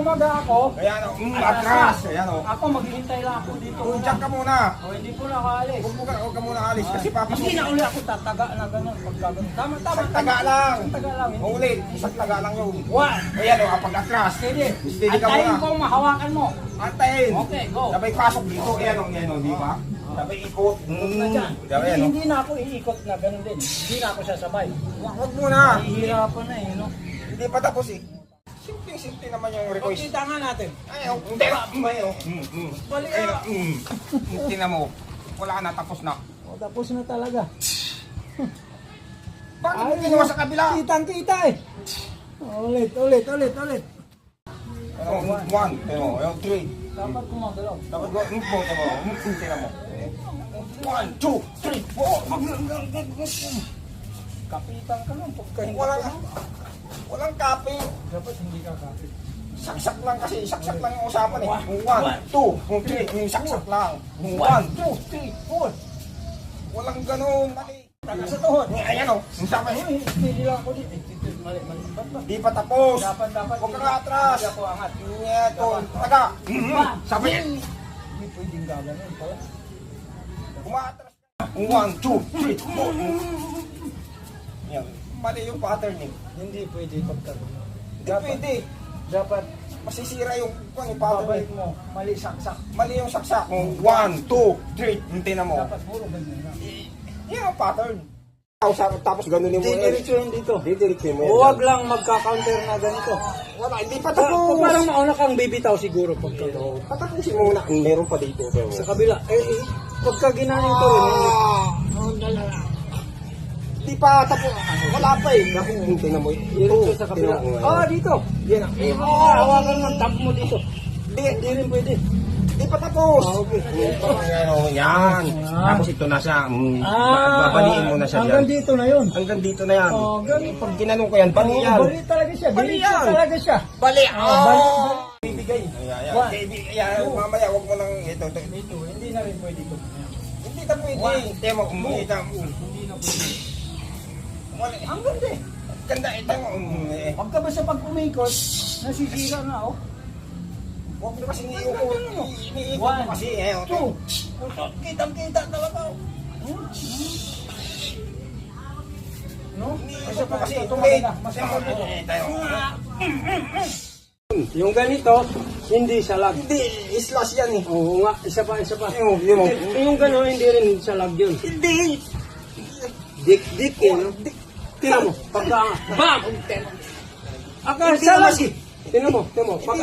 Umaga ako. Ayan o, atras. Ayan o. Ako maghihintay lang ako dito. Diyan ka muna. O, hindi po na akaalis. Huwag ka muna alis kasi papasok. Hindi na uli ako tataga na gano'n. Pagkagano. Tama. Isang taga lang. Isang taga lang. Hindi. Ulit, isang taga lang yun. One. Ayan o, kapag atras. Steady. Steady ka Antayin muna. ko mahawakan mo. Antayin. Okay, go. Sabay pasok dito. Ayan o, di ba? Sabay ikot. Na dyan. Ayan o. Hindi na ako iikot na gano'n din. Hindi na ako sasabay. Huwag muna. Nahihirapan na eh, no? Hindi pa tapos eh. Simple naman yung request. Kita nga natin. Ay, hindi na. Bali Ay, ka. tingnan mo. Wala na, tapos na. O, tapos na talaga. Bakit mo ginawa sa kabila? Kitang-kita eh. Ulit. Ano, one, three. Dapat kumagalaw. Dapat go, tingnan mo. One, two, three, four. Kapitan ka lang. Pagkahinga Walang kape. dapat hindi ka kapit. Saksak lang kasi, saksak lang yung usapan eh. One, two, three, saksak lang. One, two, three, four. Walang ganun. Taga sa tuhod. Ayan o, usapan eh. Hindi lang ako dito. Mali. Ba't ba? Di pa tapos. Dapat. Huwag kang atras. Hindi ako angat. Ito, taga. Sabi yan. Hindi pwedeng gaganon pala. Umaatras ka. One, two, three, four. Yan. Mali yung pattern eh. Hindi pwede pagkaganon. Hindi pwede. Dapat Masisira yung pattern babalik eh. mo. Mali saksak. Mali yung saksak mo. One, two, three. Tingnan mo. Dapat puro ganyan na. Yan ang pattern. Tapos ganunin mo. Didiretsuhin dito. Didiretsuhin mo. Huwag lang magka-counter na ganito. Wala, hindi pa tapos. Parang mauna kang bibitaw siguro pagkaganon. Patapusin mo muna. Meron pa dito. Sa kabila. Pagka ginanong to rin. Di pa tapos. Wala pa eh. Tingnan mo. Diretso sa kabila. Dito. Yan. Hawakan mo ang tap mo dito. Hindi rin pwede. Di pa tapos. Okay. Yan. Tapos ito na siya. Babaliin mo na siya hanggang dyan. dito na yun. Hanggang dito na yan. Ganun. Pag ginanong ko yan, bali yan. Bali talaga siya. Bali Diretso yan. talaga siya. Bali. Bali. Bibigay. Ayan. Mamaya, wag mo nang ito. Dito. Hindi na rin pwede ito. Hindi ka pwede. Tiyan mo, umita. Hindi na pwede. Wala. Ang ganda eh. Ganda, ito mo. Pagka ba sa pag-umikot, nasisira na oh. Huwag mo kasi iniikot mo kasi. Two. Kitang-kita talaga oh. No? Iniikot mo kasi. Tumawid na. Yung ganito, hindi salag. Hindi, islas yan eh. Oo nga, isa pa. Yung Yung gano'n, hindi rin salag yun. Hindi. Dik eh, no? Tingnan mo, pagka, bam! Akala salag eh. Tingnan mo, pag